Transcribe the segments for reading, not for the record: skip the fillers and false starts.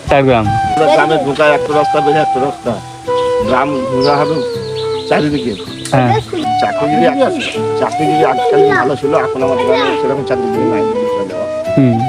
টারগ্রাম। গ্রামে ঢোকায় একটা রাস্তা, বেরিয়ে একটা রাস্তা, গ্রাম ঘোরা হবে চারিদিকে। হ্যাঁ, চাকরিজীবী আজকাল ভালো ছিল, এখন আমাদের গ্রামে সেরকম চাকরিজীবী নাই।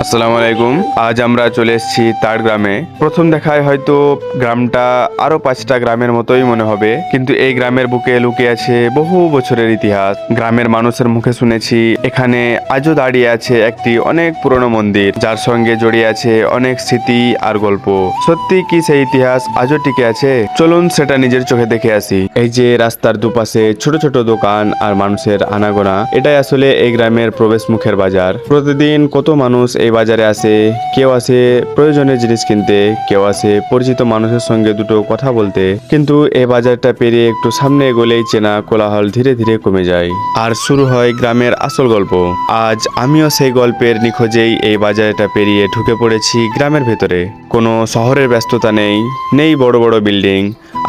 আসসালামু আলাইকুম। আজ আমরা চলে এসেছি তার গ্রামে। প্রথম দেখায় হয়তো গ্রামটা আরো 5টা গ্রামের মতোই মনে হবে, কিন্তু এই গ্রামের বুকে লুকিয়ে আছে বহু বছরের ইতিহাস। গ্রামের মানুষের মুখে শুনেছি এখানে আজও দাঁড়িয়ে আছে একটি অনেক পুরনো মন্দির, যার সঙ্গে জড়িয়ে আছে অনেক স্মৃতি আর গল্প। সত্যি কি সেই ইতিহাস আজও টিকে আছে? চলুন সেটা নিজের চোখে দেখে আসি। এই যে রাস্তার দুপাশে ছোট ছোট দোকান আর মানুষের আনাগোনা, এটাই আসলে এই গ্রামের প্রবেশ মুখের বাজার। প্রতিদিন কত মানুষ এই বাজারে আসে। কেউ আসে প্রয়োজনীয় জিনিস কিনতে, কেউ আসে পরিচিত মানুষের সঙ্গে দুটো কথা বলতে। কিন্তু এই বাজারটা পেরিয়ে একটু সামনে এগোলেই চেনা কোলাহল ধীরে ধীরে কমে যায়, আর শুরু হয় গ্রামের আসল গল্প। আজ আমিও সেই গল্পের নিখোঁজেই এই বাজারটা পেরিয়ে ঢুকে পড়েছি গ্রামের ভেতরে। কোনো শহরের ব্যস্ততা নেই, নেই বড় বড় বিল্ডিং,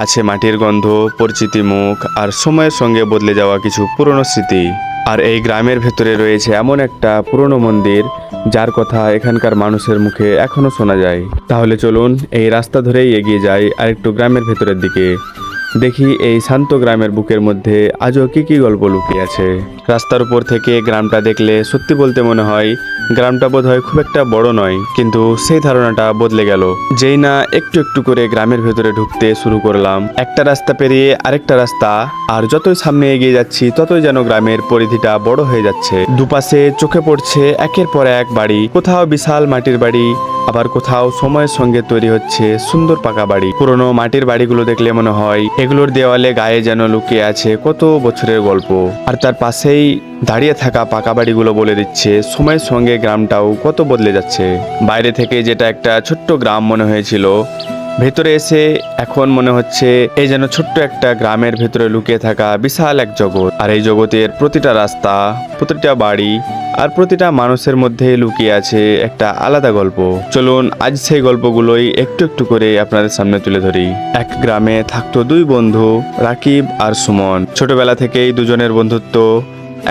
আছে মাটির গন্ধ, পরিচিতি মুখ আর সময়ের সঙ্গে বদলে যাওয়া কিছু পুরনো স্মৃতি। আর এই গ্রামের ভেতরে রয়েছে এমন একটা পুরনো মন্দির যার কথা এখানকার মানুষের মুখে এখনো শোনা যায়। তাহলে চলুন এই রাস্তা ধরেই এগিয়ে যাই আর একটু গ্রামের ভেতরের দিকে, দেখি এই শান্ত গ্রামের বুকের মধ্যে আজও কি কি গল্প লুকিয়ে আছে। রাস্তার উপর থেকে গ্রামটা দেখলে সত্যি বলতে মনে হয় গ্রামটা বোধহয় খুব একটা বড় নয়, কিন্তু সেই ধারণাটা বদলে গেল যেই না একটু একটু করে গ্রামের ভেতরে ঢুকতে শুরু করলাম। একটা রাস্তা পেরিয়ে আরেকটা রাস্তা, আর যতই সামনে এগিয়ে যাচ্ছি ততই যেন গ্রামের পরিধিটা বড় হয়ে যাচ্ছে। দুপাশে চোখে পড়ছে একের পর এক বাড়ি, কোথাও বিশাল মাটির বাড়ি, আবার কোথাও সময়ের সঙ্গে তৈরি হচ্ছে সুন্দর পাকা বাড়ি। পুরনো মাটির বাড়িগুলো দেখলে মনে হয় এগুলোর দেওয়ালে গায়ে যেন লুকিয়ে আছে কত বছরের গল্প। আর তার পাশেই দাঁড়িয়ে থাকা পাকা বাড়িগুলো বলে দিচ্ছে সময়ের সঙ্গে গ্রামটাও কত বদলে যাচ্ছে। বাইরে থেকে যেটা একটা ছোট্ট গ্রাম মনে হয়েছিল, ভেতরে এসে এখন মনে হচ্ছে এই যেন ছোট্ট একটা গ্রামের ভেতরে লুকিয়ে থাকা বিশাল এক জগৎ। আর এই জগতের প্রতিটা রাস্তা, প্রতিটা বাড়ি আর প্রতিটা মানুষের মধ্যে লুকিয়ে আছে একটা আলাদা গল্প। চলুন আজ সেই গল্পগুলোই একটু একটু করে আপনাদের সামনে তুলে ধরি। এক গ্রামে থাকতো দুই বন্ধু, রাকিব আর সুমন। ছোটবেলা থেকেই দুজনের বন্ধুত্ব,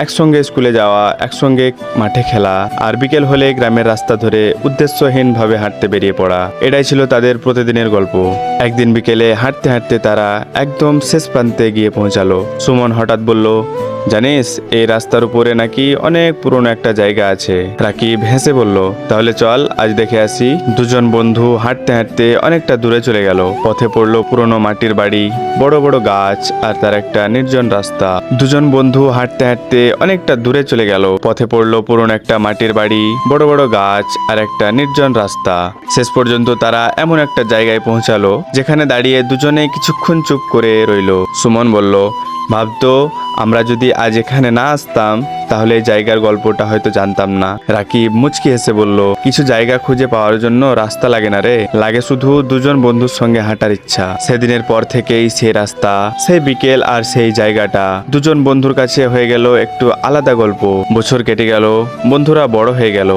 একসঙ্গে স্কুলে যাওয়া, একসঙ্গে মাঠে খেলা, আর বিকেল হলে গ্রামের রাস্তা ধরে উদ্দেশ্যহীনভাবে হাঁটতে বেরিয়ে পড়া, এটাই ছিল তাদের প্রতিদিনের গল্প। একদিন বিকেলে হাঁটতে হাঁটতে তারা একদম শেষ প্রান্তে গিয়ে পৌঁছালো। সুমন হঠাৎ বলল, জানিস এই রাস্তার উপরে নাকি অনেক পুরনো একটা জায়গা আছে। রাকিব হেসে বলল, তাহলে চল আজ দেখে আসি। দুজন বন্ধু হাঁটতে হাঁটতে অনেকটা দূরে চলে গেল। পথে পড়লো পুরনো মাটির বাড়ি, বড় বড় গাছ আর তার একটা নির্জন রাস্তা। দুজন বন্ধু হাঁটতে হাঁটতে অনেকটা দূরে চলে গেল। পথে পড়লো পুরনো একটা মাটির বাড়ি, বড় বড় গাছ আর একটা নির্জন রাস্তা। শেষ পর্যন্ত তারা এমন একটা জায়গায় পৌঁছালো যেখানে দাঁড়িয়ে দুজনে কিছুক্ষণ চুপ করে রইল। সুমন বলল, ভাবতো আমরা যদি আজ এখানে না আসতাম তাহলে এই জায়গার গল্পটা হয়তো জানতাম না। রাকিব মুচকি হেসে বলল, কিছু জায়গা খুঁজে পাওয়ার জন্য রাস্তা লাগে না রে, লাগে শুধু দুজন বন্ধুর সঙ্গে হাঁটার ইচ্ছা। সেদিনের পর থেকেই সেই রাস্তা, সেই বিকেল আর সেই জায়গাটা দুজন বন্ধুর কাছে হয়ে গেল একটু আলাদা গল্প। বছর কেটে গেল, বন্ধুরা বড় হয়ে গেল,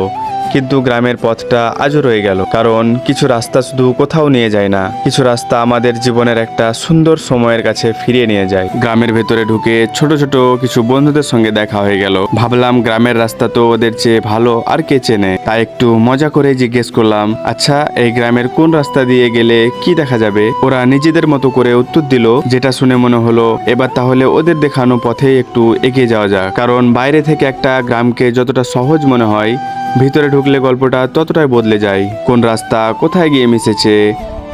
কিন্তু গ্রামের পথটা আজও রয়ে গেল। কারণ কিছু রাস্তা শুধু কোথাও নিয়ে যায় না, কিছু রাস্তা আমাদের জীবনের একটা সুন্দর সময়ের কাছে ফিরিয়ে নিয়ে যায়। গ্রামের ভেতরে ঢুকে ছোট ছোট কিছু বন্ধুদের সঙ্গে দেখা হয়ে গেল। ভাবলাম গ্রামের রাস্তা তো ওদের চেয়ে ভালো আর কে চেনে, তাই একটু মজা করে জিজ্ঞেস করলাম, আচ্ছা এই গ্রামের কোন রাস্তা দিয়ে গেলে কি দেখা যাবে? ওরা নিজেদের মতো করে উত্তর দিল, যেটা শুনে মনে হলো এবার তাহলে ওদের দেখানো পথেই একটু এগিয়ে যাওয়া যাক। কারণ বাইরে থেকে একটা গ্রামকে যতটা সহজ মনে হয়, ভিতরে ঢুকলে গল্পটা ততটাই বদলে যায়। কোন রাস্তা কোথায় গিয়ে মিশেছে,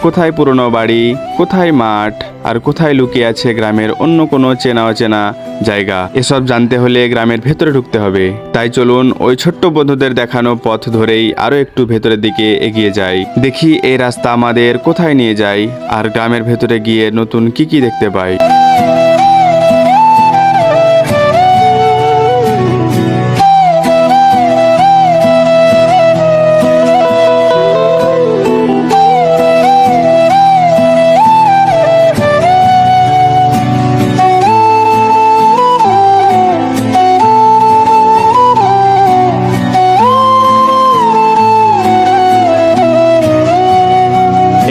কোথায় পুরনো বাড়ি, কোথায় মাঠ, আর কোথায় লুকিয়ে আছে গ্রামের অন্য কোনো চেনা অচেনা জায়গা, এসব জানতে হলে গ্রামের ভেতরে ঢুকতে হবে। তাই চলুন ওই ছোট্ট বন্ধুদের দেখানো পথ ধরেই আরো একটু ভেতরের দিকে এগিয়ে যাই, দেখি এই রাস্তা আমাদের কোথায় নিয়ে যায় আর গ্রামের ভেতরে গিয়ে নতুন কি কি দেখতে পাই।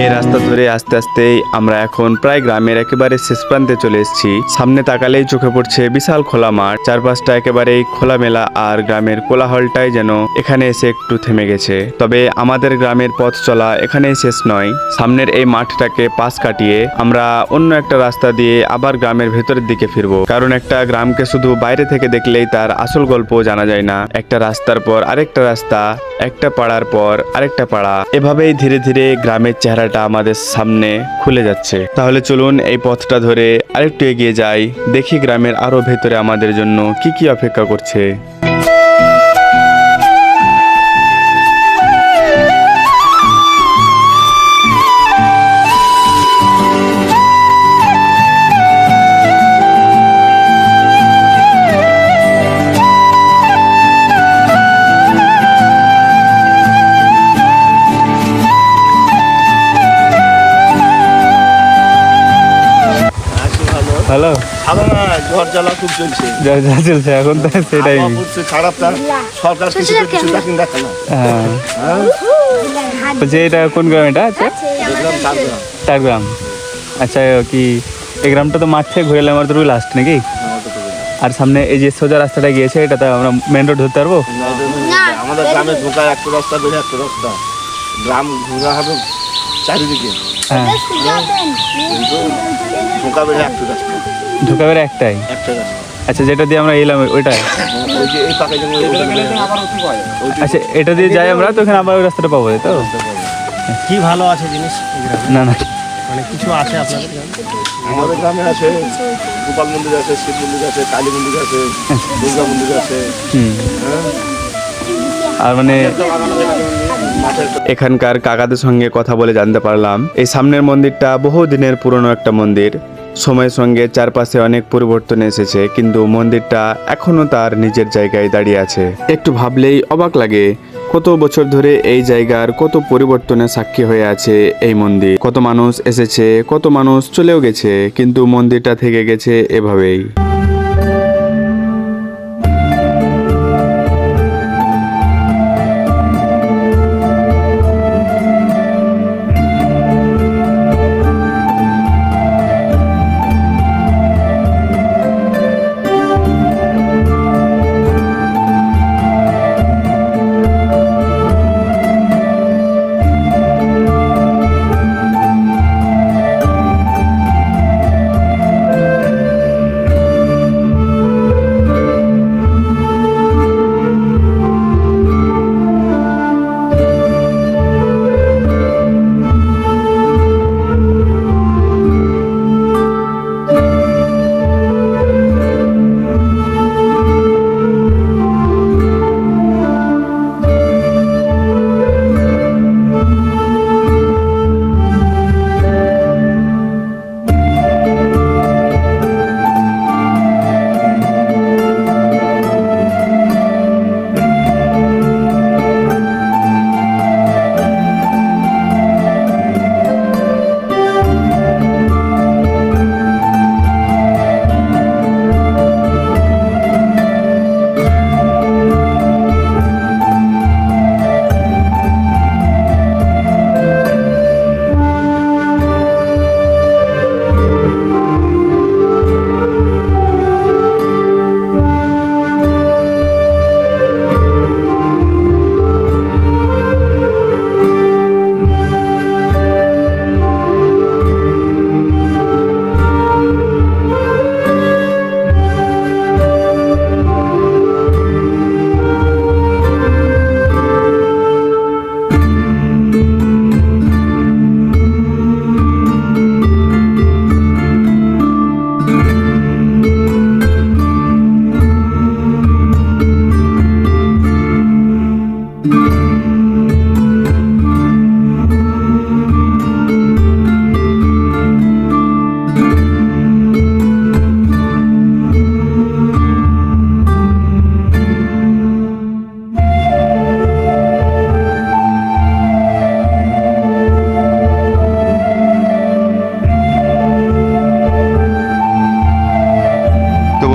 এই এই রাস্তা ধরে আস্তে আস্তেই আমরা এখন প্রায় গ্রামের একেবারে শেষ প্রান্তে চলে এসেছি। সামনে তাকালেই চোখে পড়ছে বিশাল খোলা মাঠ, চারপাশটা একেবারেই খোলামেলা, আর গ্রামের কোলাহলটাই যেন এখানে এসে একটু থেমে গেছে। তবে আমাদের গ্রামের পথ চলা এখানেই শেষ নয়। সামনের এই মাঠটাকে পাশ কাটিয়ে আমরা অন্য একটা রাস্তা দিয়ে আবার গ্রামের ভেতরের দিকে ফিরবো, কারণ একটা গ্রামকে শুধু বাইরে থেকে দেখলেই তার আসল গল্প জানা যায় না। একটা রাস্তার পর আরেকটা রাস্তা, একটা পাড়ার পর আরেকটা পাড়া, এভাবেই ধীরে ধীরে গ্রামের চেহারাটা আমাদের সামনে খুলে যাচ্ছে। তাহলে চলুন এই পথটা ধরে আরেকটু এগিয়ে যাই, দেখি গ্রামের আরো ভেতরে আমাদের জন্য কি কি অপেক্ষা করছে। আছি ভালো। হ্যালো, ভালো না, ঝড় জ্বালা খুব চলছে। যা যা চলছে এখন তো সেটাই। আবহাওয়া পড়ছে খারাপ, তার সরকার কিছু দেখেন দেখে না। হ্যাঁ, হ্যাঁ, বলছি এটা কোন গ্রাম? এটা আচ্ছা, দেখলাম তারপর। চার গ্রাম। আচ্ছা, কি এই গ্রামটা তো মাঠ থেকে ঘুরে এলাম, আমার তো লাস্ট নাকি? আর সামনে এই যে সোজা রাস্তাটা গিয়েছে, এটাতে আমরা মেন রোড ধরতে পারবো? আমাদের গ্রামে ঢোকায় একটা রাস্তা, বেরিয়ে একটা রাস্তা। গ্রাম ঘোরা হবে চারিদিকে, হ্যাঁ, কিন্তু ঢোকা বেরিয়ে একটা রাস্তা, ঢোকা বের একটাই। একটা রাস্তা। আচ্ছা, যেটা দিয়ে আমরা এলাম ওইটাই। ওই যে এই পাকে যেমন আচ্ছা, এটা দিয়ে যাই আমরা, তো এখানে আবার ওই রাস্তাটা পাবো, তাই তো? কি ভালো আছে জিনিস এই গ্রামে? না না, মানে কিছু আছে আপনাদের গ্রামে? আমাদের গ্রামে আছে গোপাল মন্দির আছে, শিব মন্দির আছে, কালী মন্দির আছে, দুর্গা মন্দির আছে। হুম, হ্যাঁ, আর মানে মাঠের এখানকার কাকাদের সঙ্গে কথা বলে জানতে পারলাম এই সামনের মন্দিরটা বহু দিনের পুরনো একটা মন্দির। সময়ের সঙ্গে চারপাশে অনেক পরিবর্তন এসেছে, কিন্তু মন্দিরটা এখনো তার নিজের জায়গায় দাঁড়িয়ে আছে। একটু ভাবলেই অবাক লাগে, কত বছর ধরে এই জায়গার কত পরিবর্তনের সাক্ষী হয়ে আছে এই মন্দির। কত মানুষ এসেছে, কত মানুষ চলেও গেছে, কিন্তু মন্দিরটা থেকে গেছে এভাবেই।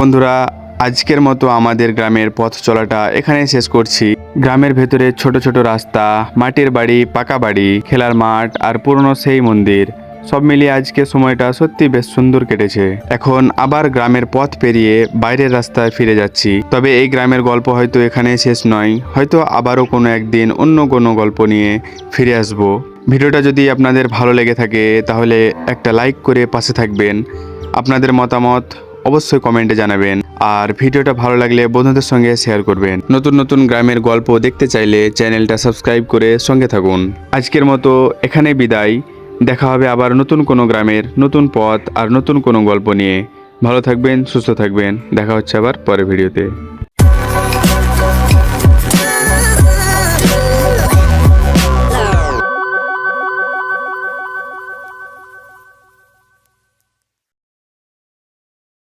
বন্ধুরা, আজকের মতো আমাদের গ্রামের পথ চলাটা এখানেই শেষ করছি। গ্রামের ভেতরে ছোট ছোট রাস্তা, মাটির বাড়ি, পাকা বাড়ি, খেলার মাঠ আর পুরনো সেই মন্দির, সব মিলিয়ে আজকে সময়টা সত্যি বেশ সুন্দর কেটেছে। এখন আবার গ্রামের পথ পেরিয়ে বাইরের রাস্তায় ফিরে যাচ্ছি। তবে এই গ্রামের গল্প হয়তো এখানেই শেষ নয়, হয়তো আবারও কোনো একদিন অন্য কোনো গল্প নিয়ে ফিরে আসব। ভিডিওটা যদি আপনাদের ভালো লেগে থাকে তাহলে একটা লাইক করে পাশে থাকবেন। আপনাদের মতামত অবশ্যই কমেন্টে জানাবেন, আর ভিডিওটা ভালো লাগলে বন্ধুদের সঙ্গে শেয়ার করবেন। নতুন নতুন গ্রামের গল্প দেখতে চাইলে চ্যানেলটা সাবস্ক্রাইব করে সঙ্গে থাকুন। আজকের মতো এখানে বিদায়। দেখা হবে আবার নতুন কোনো গ্রামের নতুন পথ আর নতুন কোনো গল্প নিয়ে। ভালো থাকবেন, সুস্থ থাকবেন। দেখা হচ্ছে আবার পরের ভিডিওতে।